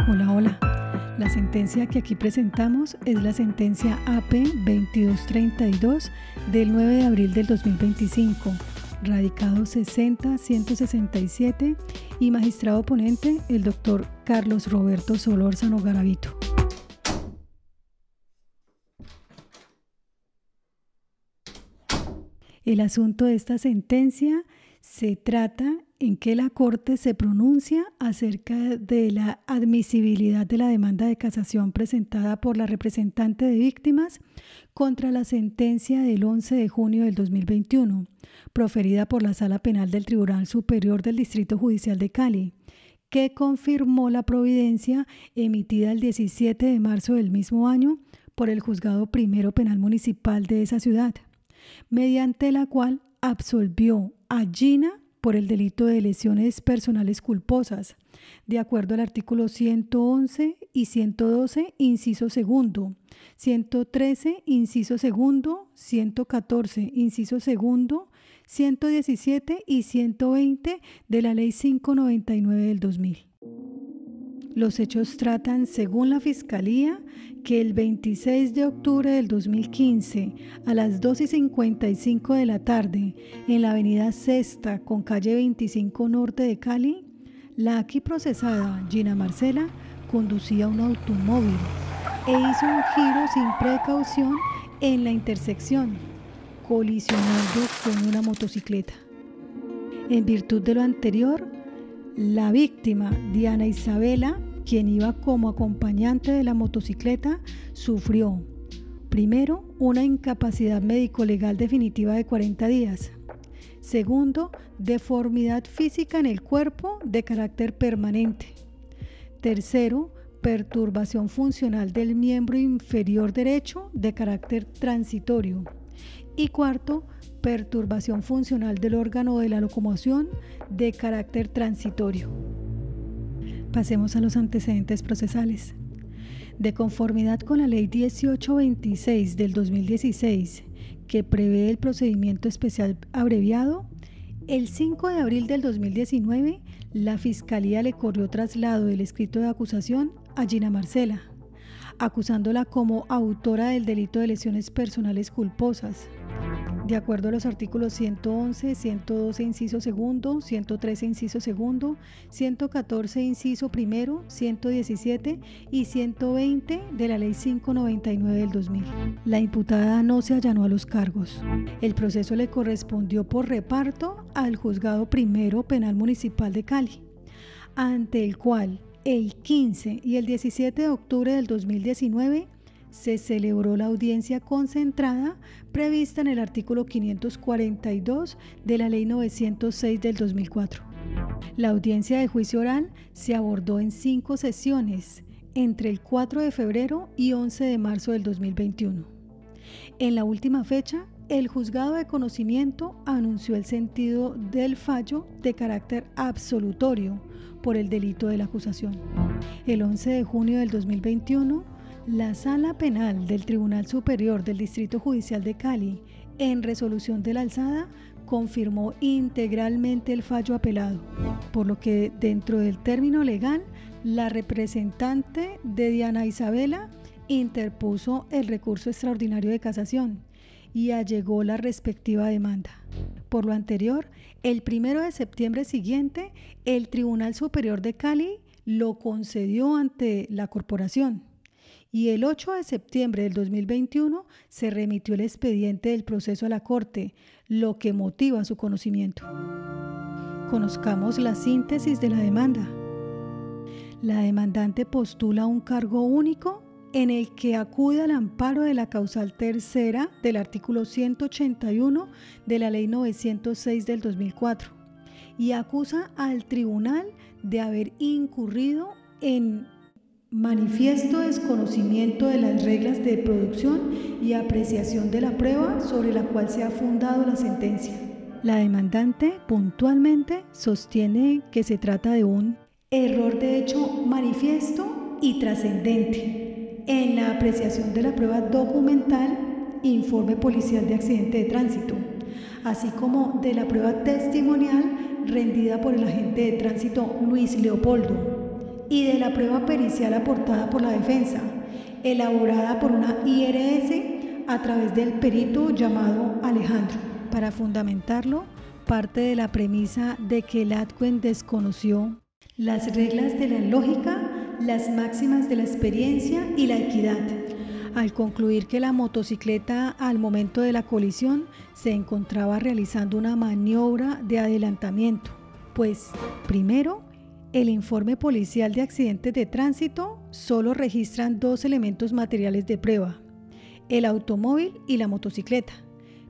Hola, hola. La sentencia que aquí presentamos es la sentencia AP 2232 del 9 de abril del 2025, radicado 60-167 y magistrado ponente el doctor Carlos Roberto Solórzano Garavito. El asunto de esta sentencia se trata en que la Corte se pronuncia acerca de la admisibilidad de la demanda de casación presentada por la representante de víctimas contra la sentencia del 11 de junio del 2021, proferida por la Sala Penal del Tribunal Superior del Distrito Judicial de Cali, que confirmó la providencia emitida el 17 de marzo del mismo año por el Juzgado Primero Penal Municipal de esa ciudad, mediante la cual absolvió a Gina por el delito de lesiones personales culposas, de acuerdo al artículo 111 y 112, inciso segundo, 113, inciso segundo, 114, inciso segundo, 117 y 120 de la Ley 599 del 2000. Los hechos tratan, según la Fiscalía, que el 26 de octubre del 2015, a las 2:55 de la tarde, en la avenida Sexta con calle 25 Norte de Cali, la aquí procesada Gina Marcela conducía un automóvil e hizo un giro sin precaución en la intersección, colisionando con una motocicleta. En virtud de lo anterior, la víctima, Diana Isabela, quien iba como acompañante de la motocicleta, sufrió, primero, una incapacidad médico-legal definitiva de 40 días. Segundo, deformidad física en el cuerpo de carácter permanente. Tercero, perturbación funcional del miembro inferior derecho de carácter transitorio. Y cuarto, perturbación funcional del órgano de la locomoción de carácter transitorio. Pasemos a los antecedentes procesales. De conformidad con la Ley 1826 del 2016, que prevé el procedimiento especial abreviado, el 5 de abril del 2019, la Fiscalía le corrió traslado del escrito de acusación a Gina Marcela, acusándola como autora del delito de lesiones personales culposas, de acuerdo a los artículos 111, 112, inciso segundo, 113, inciso segundo, 114, inciso primero, 117 y 120 de la Ley 599 del 2000. La imputada no se allanó a los cargos. El proceso le correspondió por reparto al Juzgado Primero Penal Municipal de Cali, ante el cual el 15 y el 17 de octubre del 2019 se celebró la audiencia concentrada prevista en el artículo 542 de la Ley 906 del 2004. La audiencia de juicio oral se abordó en 5 sesiones entre el 4 de febrero y 11 de marzo del 2021. En la última fecha, el juzgado de conocimiento anunció el sentido del fallo de carácter absolutorio por el delito de la acusación. El 11 de junio del 2021, la Sala Penal del Tribunal Superior del Distrito Judicial de Cali, en resolución de la alzada, confirmó integralmente el fallo apelado, por lo que dentro del término legal, la representante de Diana Isabela interpuso el recurso extraordinario de casación y allegó la respectiva demanda. Por lo anterior, el 1 de septiembre siguiente, el Tribunal Superior de Cali lo concedió ante la corporación, y el 8 de septiembre del 2021 se remitió el expediente del proceso a la Corte, lo que motiva su conocimiento. Conozcamos la síntesis de la demanda. La demandante postula un cargo único en el que acude al amparo de la causal tercera del artículo 181 de la Ley 906 del 2004 y acusa al tribunal de haber incurrido en manifiesto desconocimiento de las reglas de producción y apreciación de la prueba sobre la cual se ha fundado la sentencia. La demandante puntualmente sostiene que se trata de un error de hecho manifiesto y trascendente en la apreciación de la prueba documental, informe policial de accidente de tránsito, así como de la prueba testimonial rendida por el agente de tránsito Luis Leopoldo, y de la prueba pericial aportada por la defensa, elaborada por una IRS a través del perito llamado Alejandro. Para fundamentarlo, parte de la premisa de que Latwen desconoció las reglas de la lógica, las máximas de la experiencia y la equidad, al concluir que la motocicleta al momento de la colisión se encontraba realizando una maniobra de adelantamiento, pues primero, el informe policial de accidentes de tránsito solo registran 2 elementos materiales de prueba, el automóvil y la motocicleta,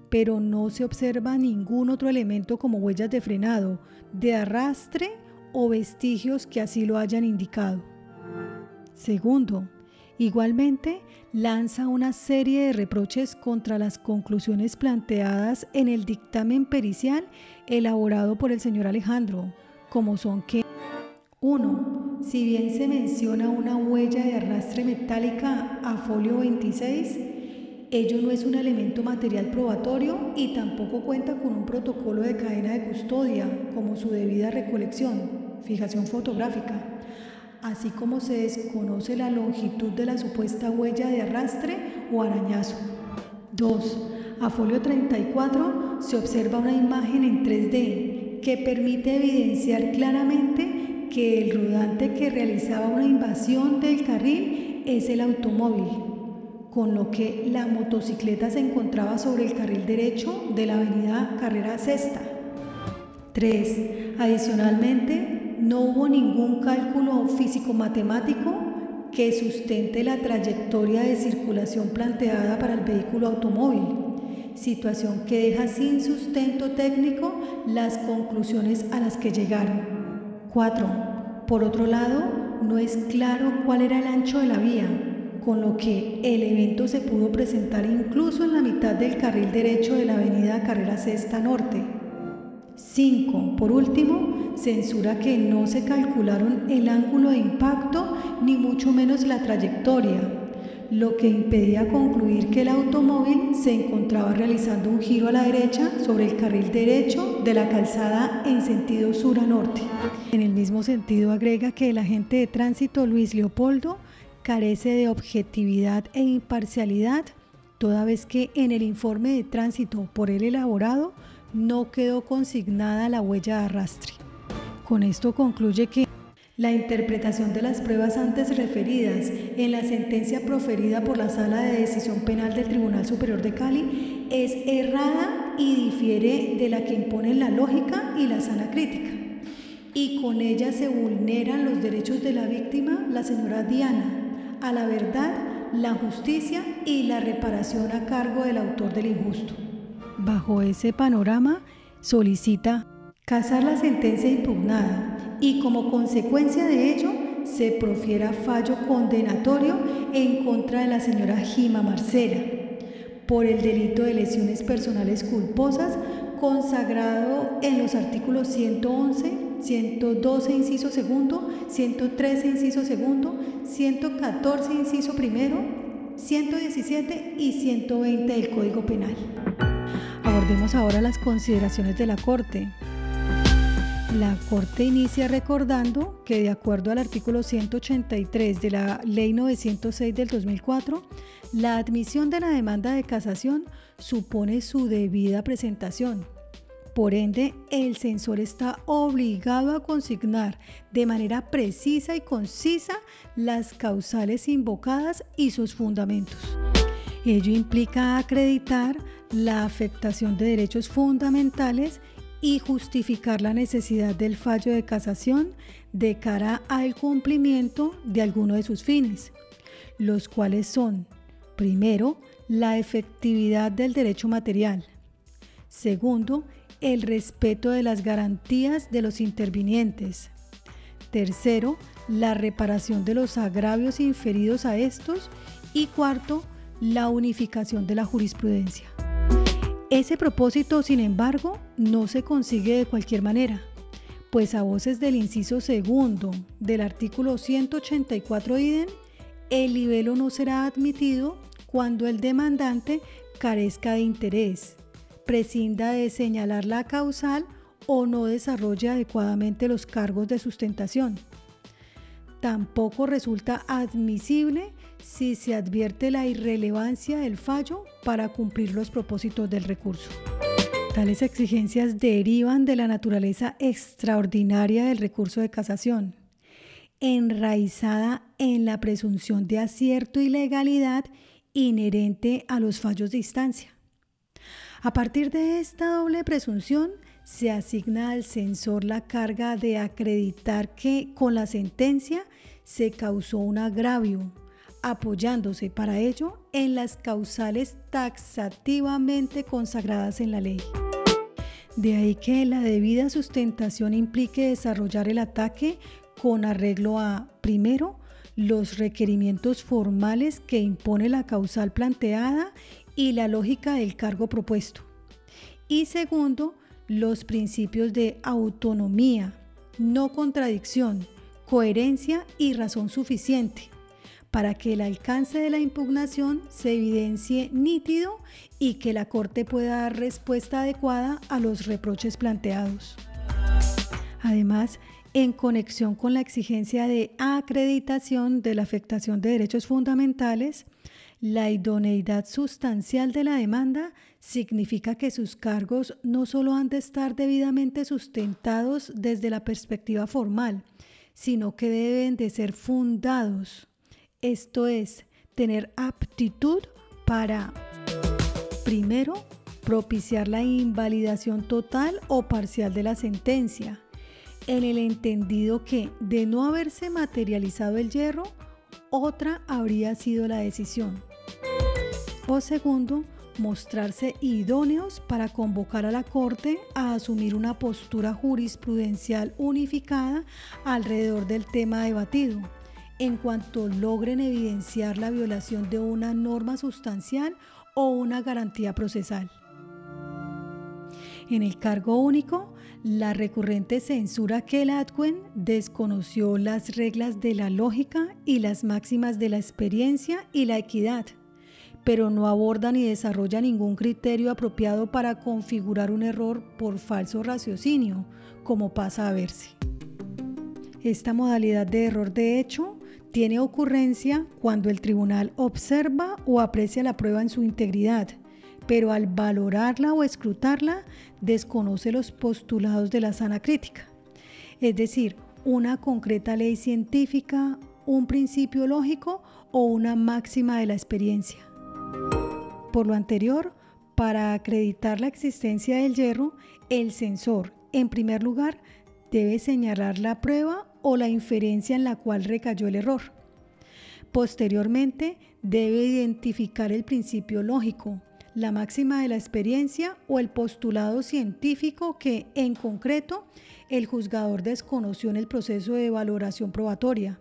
pero no se observa ningún otro elemento como huellas de frenado, de arrastre o vestigios que así lo hayan indicado. Segundo, igualmente lanza una serie de reproches contra las conclusiones planteadas en el dictamen pericial elaborado por el señor Alejandro, como son que 1. Si bien se menciona una huella de arrastre metálica a folio 26, ello no es un elemento material probatorio y tampoco cuenta con un protocolo de cadena de custodia como su debida recolección, fijación fotográfica, así como se desconoce la longitud de la supuesta huella de arrastre o arañazo. 2. A folio 34 se observa una imagen en 3D que permite evidenciar claramente que el rodante que realizaba una invasión del carril es el automóvil, con lo que la motocicleta se encontraba sobre el carril derecho de la avenida Carrera Sexta. 3. Adicionalmente, no hubo ningún cálculo físico-matemático que sustente la trayectoria de circulación planteada para el vehículo automóvil, situación que deja sin sustento técnico las conclusiones a las que llegaron. 4. Por otro lado, no es claro cuál era el ancho de la vía, con lo que el evento se pudo presentar incluso en la mitad del carril derecho de la avenida Carrera Sexta Norte. 5. Por último, censura que no se calcularon el ángulo de impacto ni mucho menos la trayectoria, lo que impedía concluir que el automóvil se encontraba realizando un giro a la derecha sobre el carril derecho de la calzada en sentido sur a norte. En el mismo sentido, agrega que el agente de tránsito Luis Leopoldo carece de objetividad e imparcialidad, toda vez que en el informe de tránsito por él elaborado no quedó consignada la huella de arrastre. Con esto concluye que la interpretación de las pruebas antes referidas en la sentencia proferida por la Sala de Decisión Penal del Tribunal Superior de Cali es errada y difiere de la que imponen la lógica y la sana crítica, y con ella se vulneran los derechos de la víctima, la señora Diana, a la verdad, la justicia y la reparación a cargo del autor del injusto. Bajo ese panorama, solicita casar la sentencia impugnada y como consecuencia de ello se profiera fallo condenatorio en contra de la señora Gima Marcela por el delito de lesiones personales culposas consagrado en los artículos 111, 112 inciso segundo, 113 inciso segundo, 114 inciso primero, 117 y 120 del Código Penal. Abordemos ahora las consideraciones de la Corte. La Corte inicia recordando que de acuerdo al artículo 183 de la Ley 906 del 2004, la admisión de la demanda de casación supone su debida presentación. Por ende, el censor está obligado a consignar de manera precisa y concisa las causales invocadas y sus fundamentos. Ello implica acreditar la afectación de derechos fundamentales y justificar la necesidad del fallo de casación de cara al cumplimiento de alguno de sus fines, los cuales son, primero, la efectividad del derecho material, segundo, el respeto de las garantías de los intervinientes, tercero, la reparación de los agravios inferidos a estos y cuarto, la unificación de la jurisprudencia. Ese propósito, sin embargo, no se consigue de cualquier manera, pues a voces del inciso segundo del artículo 184 idem, el libelo no será admitido cuando el demandante carezca de interés, prescinda de señalar la causal o no desarrolle adecuadamente los cargos de sustentación. tampoco resulta admisible si se advierte la irrelevancia del fallo para cumplir los propósitos del recurso. Tales exigencias derivan de la naturaleza extraordinaria del recurso de casación, enraizada en la presunción de acierto y legalidad inherente a los fallos de instancia. A partir de esta doble presunción, se asigna al censor la carga de acreditar que con la sentencia se causó un agravio, apoyándose para ello en las causales taxativamente consagradas en la ley. De ahí que la debida sustentación implique desarrollar el ataque con arreglo a, primero, los requerimientos formales que impone la causal planteada y la lógica del cargo propuesto. Y segundo, los principios de autonomía, no contradicción, coherencia y razón suficiente, para que el alcance de la impugnación se evidencie nítido y que la Corte pueda dar respuesta adecuada a los reproches planteados. Además, en conexión con la exigencia de acreditación de la afectación de derechos fundamentales, la idoneidad sustancial de la demanda significa que sus cargos no solo han de estar debidamente sustentados desde la perspectiva formal, sino que deben de ser fundados, esto es, tener aptitud para, primero, propiciar la invalidación total o parcial de la sentencia, en el entendido que, de no haberse materializado el yerro, otra habría sido la decisión. O segundo, mostrarse idóneos para convocar a la Corte a asumir una postura jurisprudencial unificada alrededor del tema debatido, en cuanto logren evidenciar la violación de una norma sustancial o una garantía procesal. En el cargo único, la recurrente censura que el adquen desconoció las reglas de la lógica y las máximas de la experiencia y la equidad, pero no aborda ni desarrolla ningún criterio apropiado para configurar un error por falso raciocinio, como pasa a verse. Esta modalidad de error de hecho tiene ocurrencia cuando el tribunal observa o aprecia la prueba en su integridad, pero al valorarla o escrutarla desconoce los postulados de la sana crítica, es decir, una concreta ley científica, un principio lógico o una máxima de la experiencia. Por lo anterior, para acreditar la existencia del yerro, el censor, en primer lugar, debe señalar la prueba o la inferencia en la cual recayó el error. Posteriormente, debe identificar el principio lógico, la máxima de la experiencia o el postulado científico que, en concreto, el juzgador desconoció en el proceso de valoración probatoria,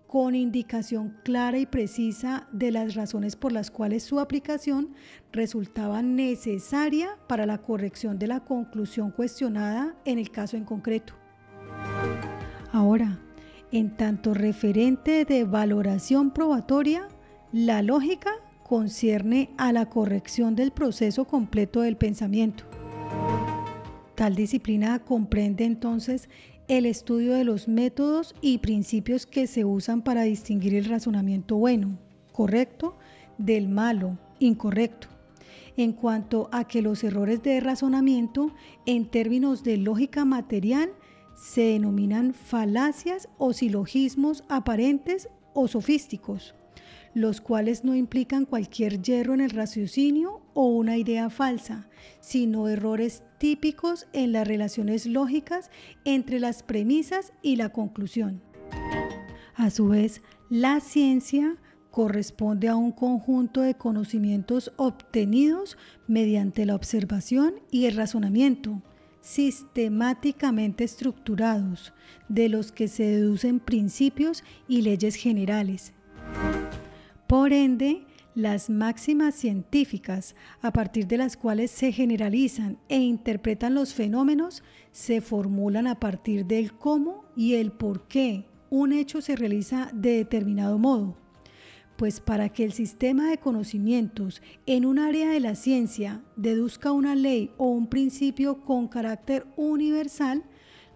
con indicación clara y precisa de las razones por las cuales su aplicación resultaba necesaria para la corrección de la conclusión cuestionada en el caso en concreto. Ahora, en tanto referente de valoración probatoria, la lógica concierne a la corrección del proceso completo del pensamiento. Tal disciplina comprende entonces el estudio de los métodos y principios que se usan para distinguir el razonamiento bueno, correcto, del malo, incorrecto, en cuanto a que los errores de razonamiento en términos de lógica material se denominan falacias o silogismos aparentes o sofísticos, los cuales no implican cualquier yerro en el raciocinio o una idea falsa, sino errores típicos en las relaciones lógicas entre las premisas y la conclusión. A su vez, la ciencia corresponde a un conjunto de conocimientos obtenidos mediante la observación y el razonamiento, sistemáticamente estructurados, de los que se deducen principios y leyes generales. Por ende, las máximas científicas, a partir de las cuales se generalizan e interpretan los fenómenos, se formulan a partir del cómo y el por qué un hecho se realiza de determinado modo. Pues para que el sistema de conocimientos en un área de la ciencia deduzca una ley o un principio con carácter universal,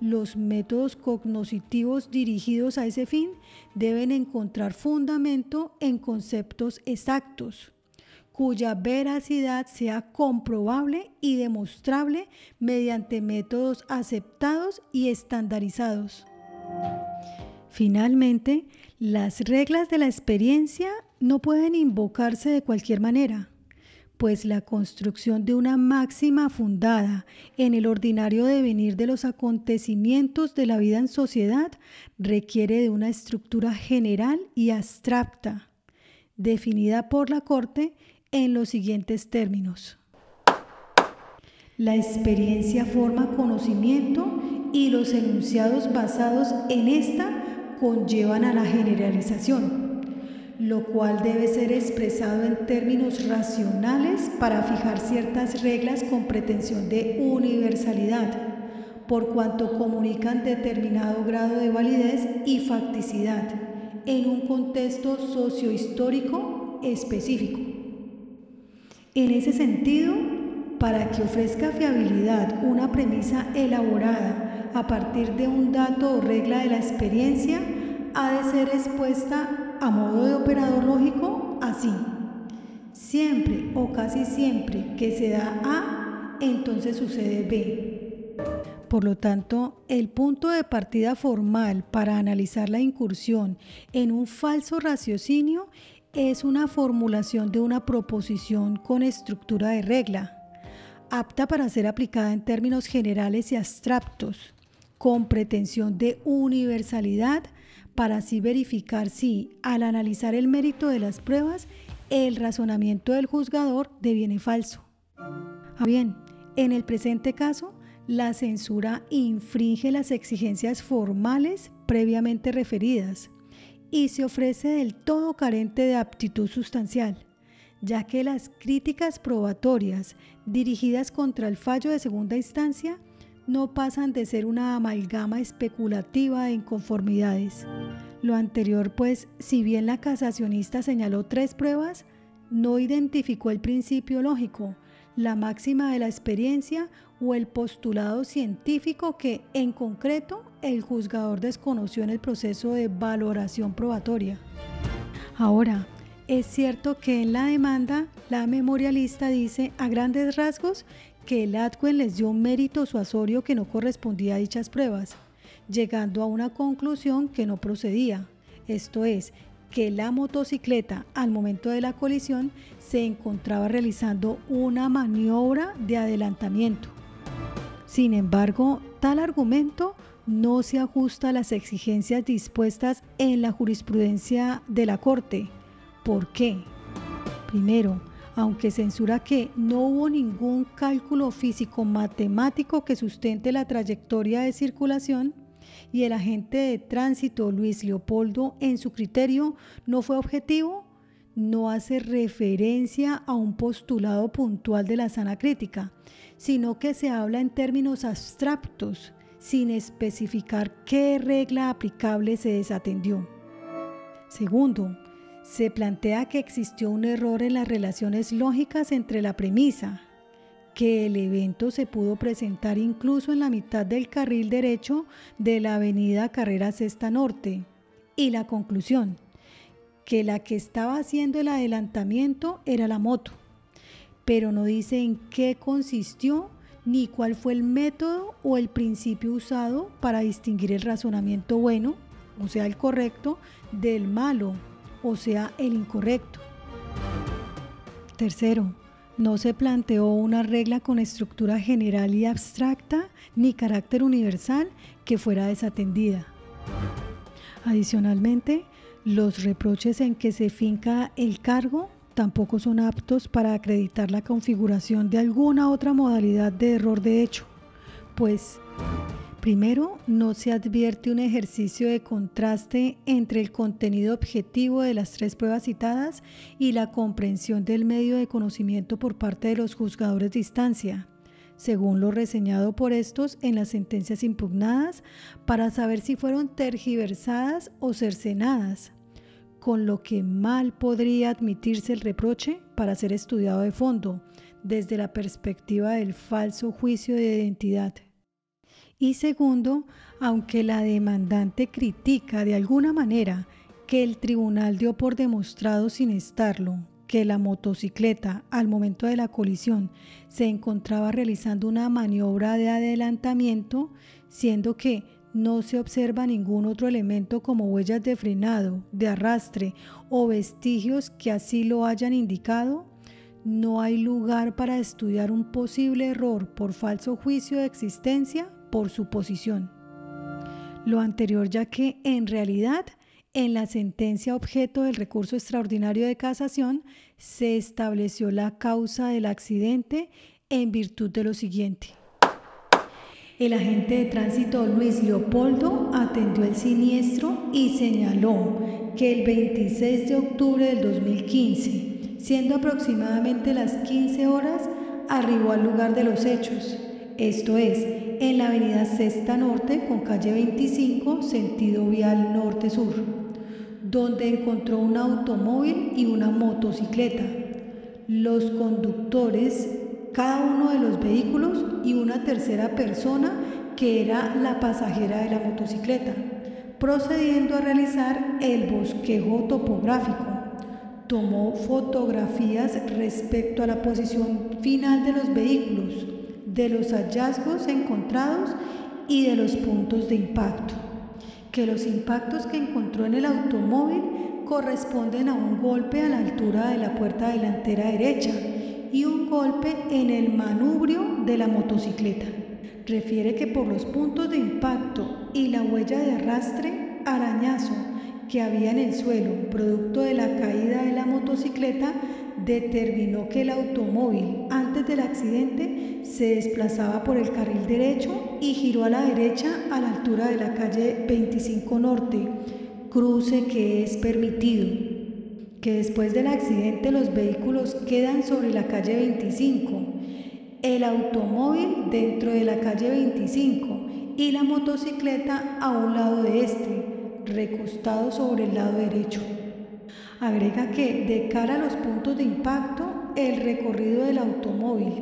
los métodos cognitivos dirigidos a ese fin deben encontrar fundamento en conceptos exactos, cuya veracidad sea comprobable y demostrable mediante métodos aceptados y estandarizados. Finalmente, las reglas de la experiencia no pueden invocarse de cualquier manera, pues la construcción de una máxima fundada en el ordinario devenir de los acontecimientos de la vida en sociedad requiere de una estructura general y abstracta, definida por la Corte en los siguientes términos. La experiencia forma conocimiento y los enunciados basados en esta conllevan a la generalización, lo cual debe ser expresado en términos racionales para fijar ciertas reglas con pretensión de universalidad, por cuanto comunican determinado grado de validez y facticidad en un contexto sociohistórico específico. En ese sentido, para que ofrezca fiabilidad una premisa elaborada a partir de un dato o regla de la experiencia, ha de ser expuesta a modo de operador lógico así: siempre o casi siempre que se da A, entonces sucede B. Por lo tanto, el punto de partida formal para analizar la incursión en un falso raciocinio es una formulación de una proposición con estructura de regla, apta para ser aplicada en términos generales y abstractos, con pretensión de universalidad, para así verificar si, al analizar el mérito de las pruebas, el razonamiento del juzgador deviene falso. Bien, en el presente caso, la censura infringe las exigencias formales previamente referidas y se ofrece del todo carente de aptitud sustancial, ya que las críticas probatorias dirigidas contra el fallo de segunda instancia no pasan de ser una amalgama especulativa de inconformidades. Lo anterior, pues, si bien la casacionista señaló 3 pruebas, no identificó el principio lógico, la máxima de la experiencia o el postulado científico que, en concreto, el juzgador desconoció en el proceso de valoración probatoria. Ahora, es cierto que en la demanda, la memorialista dice a grandes rasgos que el adjuen les dio un mérito suasorio que no correspondía a dichas pruebas, llegando a una conclusión que no procedía, esto es, que la motocicleta al momento de la colisión se encontraba realizando una maniobra de adelantamiento. Sin embargo, tal argumento no se ajusta a las exigencias dispuestas en la jurisprudencia de la Corte. ¿Por qué? Primero, aunque censura que no hubo ningún cálculo físico-matemático que sustente la trayectoria de circulación, y el agente de tránsito Luis Leopoldo en su criterio no fue objetivo, no hace referencia a un postulado puntual de la sana crítica, sino que se habla en términos abstractos, sin especificar qué regla aplicable se desatendió. Segundo, se plantea que existió un error en las relaciones lógicas entre la premisa, que el evento se pudo presentar incluso en la mitad del carril derecho de la avenida Carrera Sexta Norte, y la conclusión, que la que estaba haciendo el adelantamiento era la moto, pero no dice en qué consistió ni cuál fue el método o el principio usado para distinguir el razonamiento bueno, o sea el correcto, del malo, o sea el incorrecto. Tercero, no se planteó una regla con estructura general y abstracta ni carácter universal que fuera desatendida. Adicionalmente, los reproches en que se finca el cargo tampoco son aptos para acreditar la configuración de alguna otra modalidad de error de hecho, pues primero, no se advierte un ejercicio de contraste entre el contenido objetivo de las 3 pruebas citadas y la comprensión del medio de conocimiento por parte de los juzgadores de instancia, según lo reseñado por estos en las sentencias impugnadas, para saber si fueron tergiversadas o cercenadas, con lo que mal podría admitirse el reproche para ser estudiado de fondo, desde la perspectiva del falso juicio de identidad. Y segundo, aunque la demandante critica de alguna manera que el tribunal dio por demostrado sin estarlo que la motocicleta al momento de la colisión se encontraba realizando una maniobra de adelantamiento, siendo que no se observa ningún otro elemento como huellas de frenado, de arrastre o vestigios que así lo hayan indicado, no hay lugar para estudiar un posible error por falso juicio de existencia por suposición. Lo anterior, ya que en realidad en la sentencia objeto del recurso extraordinario de casación se estableció la causa del accidente en virtud de lo siguiente. El agente de tránsito Luis Leopoldo atendió el siniestro y señaló que el 26 de octubre del 2015, siendo aproximadamente las 15 horas, arribó al lugar de los hechos, esto es, en la avenida Sexta Norte con calle 25, sentido vial norte-sur, donde encontró un automóvil y una motocicleta. Los conductores, cada uno de los vehículos y una tercera persona que era la pasajera de la motocicleta, procediendo a realizar el bosquejo topográfico. Tomó fotografías respecto a la posición final de los vehículos, de los hallazgos encontrados y de los puntos de impacto. Que los impactos que encontró en el automóvil corresponden a un golpe a la altura de la puerta delantera derecha y un golpe en el manubrio de la motocicleta. Refiere que por los puntos de impacto y la huella de arrastre, arañazo, que había en el suelo, producto de la caída de la motocicleta, determinó que el automóvil, antes del accidente, se desplazaba por el carril derecho y giró a la derecha a la altura de la calle 25 Norte, cruce que es permitido. Que después del accidente los vehículos quedan sobre la calle 25, el automóvil dentro de la calle 25 y la motocicleta a un lado de este, recostado sobre el lado derecho. Agrega que de cara a los puntos de impacto, el recorrido del automóvil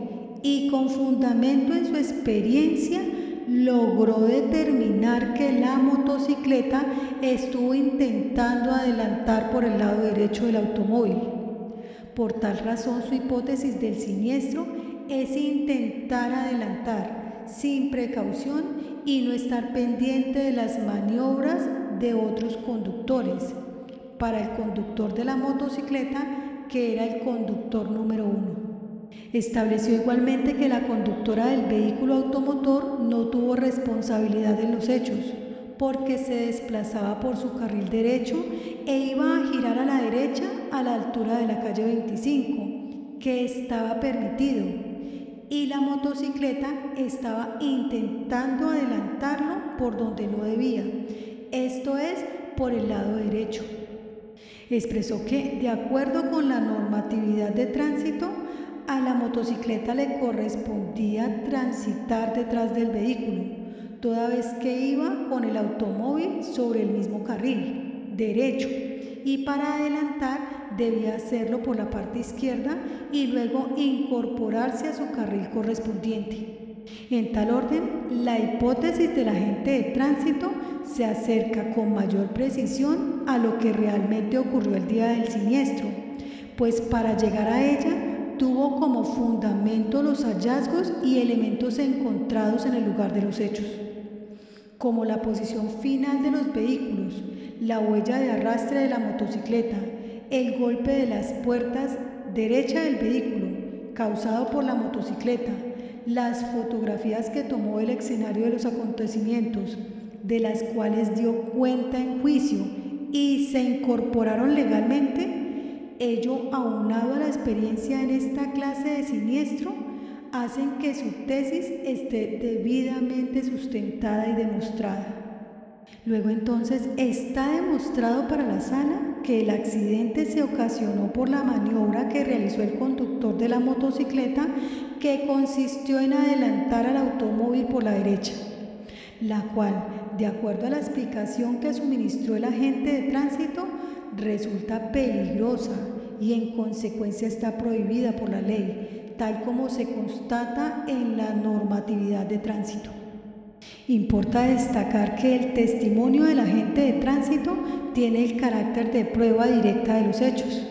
y con fundamento en su experiencia logró determinar que la motocicleta estuvo intentando adelantar por el lado derecho del automóvil. Por tal razón, su hipótesis del siniestro es intentar adelantar sin precaución y no estar pendiente de las maniobras de otros conductores. Para el conductor de la motocicleta, que era el conductor número 1. Estableció igualmente que la conductora del vehículo automotor no tuvo responsabilidad en los hechos, porque se desplazaba por su carril derecho e iba a girar a la derecha a la altura de la calle 25, que estaba permitido, y la motocicleta estaba intentando adelantarlo por donde no debía, esto es, por el lado derecho. Expresó que, de acuerdo con la normatividad de tránsito, a la motocicleta le correspondía transitar detrás del vehículo, toda vez que iba con el automóvil sobre el mismo carril derecho, y para adelantar debía hacerlo por la parte izquierda y luego incorporarse a su carril correspondiente. En tal orden, la hipótesis del agente de tránsito se acerca con mayor precisión a lo que realmente ocurrió el día del siniestro, pues para llegar a ella tuvo como fundamento los hallazgos y elementos encontrados en el lugar de los hechos, como la posición final de los vehículos, la huella de arrastre de la motocicleta, el golpe de las puertas derecha del vehículo causado por la motocicleta, las fotografías que tomó del escenario de los acontecimientos, de las cuales dio cuenta en juicio y se incorporaron legalmente, ello aunado a la experiencia en esta clase de siniestro, hacen que su tesis esté debidamente sustentada y demostrada. Luego entonces está demostrado para la sala que el accidente se ocasionó por la maniobra que realizó el conductor de la motocicleta, que consistió en adelantar al automóvil por la derecha, la cual, de acuerdo a la explicación que suministró el agente de tránsito, resulta peligrosa y en consecuencia está prohibida por la ley, tal como se constata en la normatividad de tránsito. Importa destacar que el testimonio del agente de tránsito tiene el carácter de prueba directa de los hechos,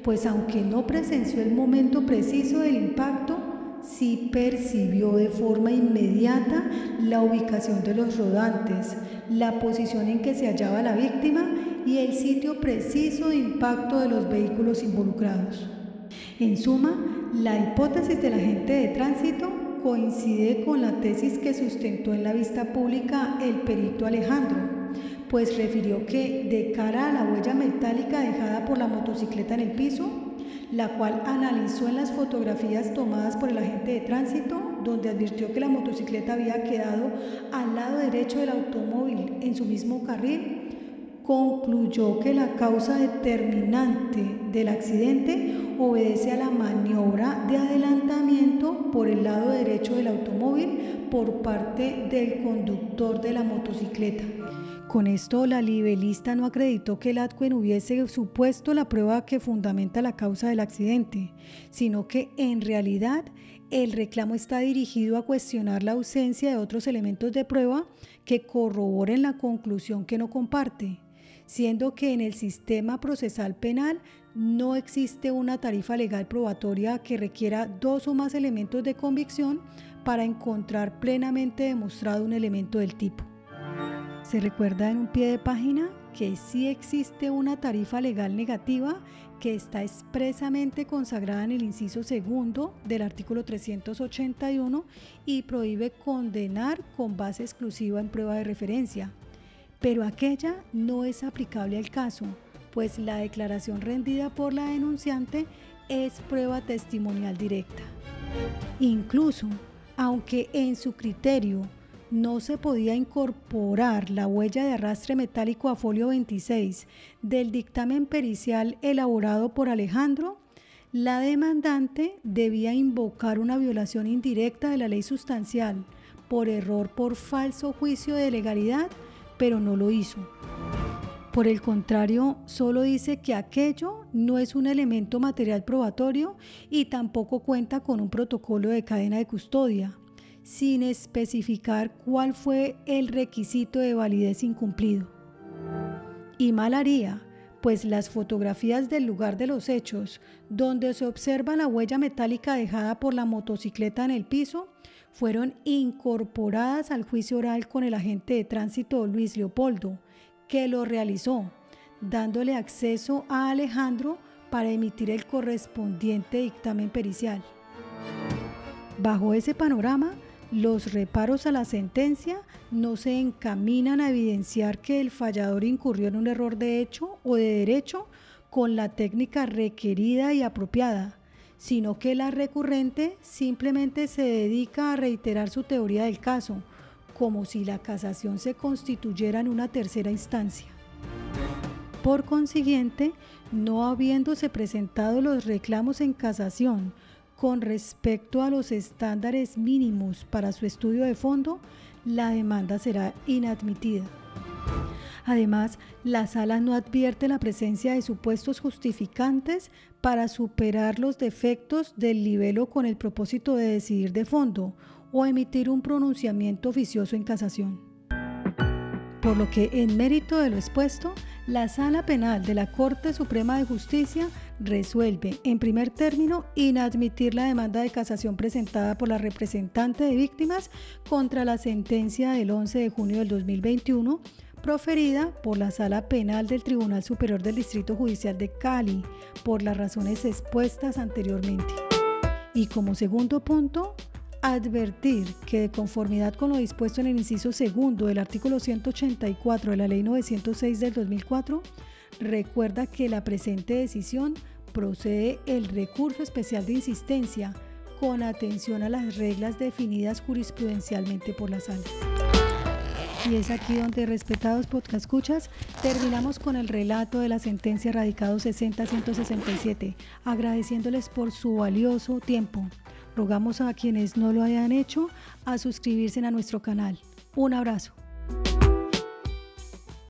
pues aunque no presenció el momento preciso del impacto, sí percibió de forma inmediata la ubicación de los rodantes, la posición en que se hallaba la víctima y el sitio preciso de impacto de los vehículos involucrados. En suma, la hipótesis del agente de tránsito coincide con la tesis que sustentó en la vista pública el perito Alejandro, pues refirió que de cara a la huella metálica dejada por la motocicleta en el piso, la cual analizó en las fotografías tomadas por el agente de tránsito, donde advirtió que la motocicleta había quedado al lado derecho del automóvil en su mismo carril, concluyó que la causa determinante del accidente obedece a la maniobra de adelantamiento por el lado derecho del automóvil por parte del conductor de la motocicleta. Con esto, la libelista no acreditó que el ADCUEN hubiese supuesto la prueba que fundamenta la causa del accidente, sino que en realidad el reclamo está dirigido a cuestionar la ausencia de otros elementos de prueba que corroboren la conclusión que no comparte, siendo que en el sistema procesal penal no existe una tarifa legal probatoria que requiera 2 o más elementos de convicción para encontrar plenamente demostrado un elemento del tipo. Se recuerda en un pie de página que sí existe una tarifa legal negativa que está expresamente consagrada en el inciso segundo del artículo 381 y prohíbe condenar con base exclusiva en prueba de referencia. Pero aquella no es aplicable al caso, pues la declaración rendida por la denunciante es prueba testimonial directa. Incluso, aunque en su criterio no se podía incorporar la huella de arrastre metálico a folio 26 del dictamen pericial elaborado por Alejandro, la demandante debía invocar una violación indirecta de la ley sustancial por error por falso juicio de legalidad, pero no lo hizo. Por el contrario, solo dice que aquello no es un elemento material probatorio y tampoco cuenta con un protocolo de cadena de custodia, sin especificar cuál fue el requisito de validez incumplido. Y mal haría, pues las fotografías del lugar de los hechos, donde se observa la huella metálica dejada por la motocicleta en el piso, fueron incorporadas al juicio oral con el agente de tránsito Luis Leopoldo, que lo realizó, dándole acceso a Alejandro para emitir el correspondiente dictamen pericial. Bajo ese panorama, los reparos a la sentencia no se encaminan a evidenciar que el fallador incurrió en un error de hecho o de derecho con la técnica requerida y apropiada, sino que la recurrente simplemente se dedica a reiterar su teoría del caso, como si la casación se constituyera en una tercera instancia. Por consiguiente, no habiéndose presentado los reclamos en casación con respecto a los estándares mínimos para su estudio de fondo, la demanda será inadmitida. Además, la Sala no advierte la presencia de supuestos justificantes para superar los defectos del libelo con el propósito de decidir de fondo o emitir un pronunciamiento oficioso en casación. Por lo que, en mérito de lo expuesto, la Sala Penal de la Corte Suprema de Justicia resuelve, en primer término, inadmitir la demanda de casación presentada por la representante de víctimas contra la sentencia del 11 de junio del 2021, proferida por la Sala Penal del Tribunal Superior del Distrito Judicial de Cali, por las razones expuestas anteriormente. Y como segundo punto, advertir que, de conformidad con lo dispuesto en el inciso segundo del artículo 184 de la Ley 906 del 2004, recuerda que la presente decisión procede el recurso especial de insistencia con atención a las reglas definidas jurisprudencialmente por la Sala. Y es aquí donde, respetados podcastescuchas, terminamos con el relato de la sentencia radicado 60-167, agradeciéndoles por su valioso tiempo. Rogamos a quienes no lo hayan hecho a suscribirse a nuestro canal. Un abrazo.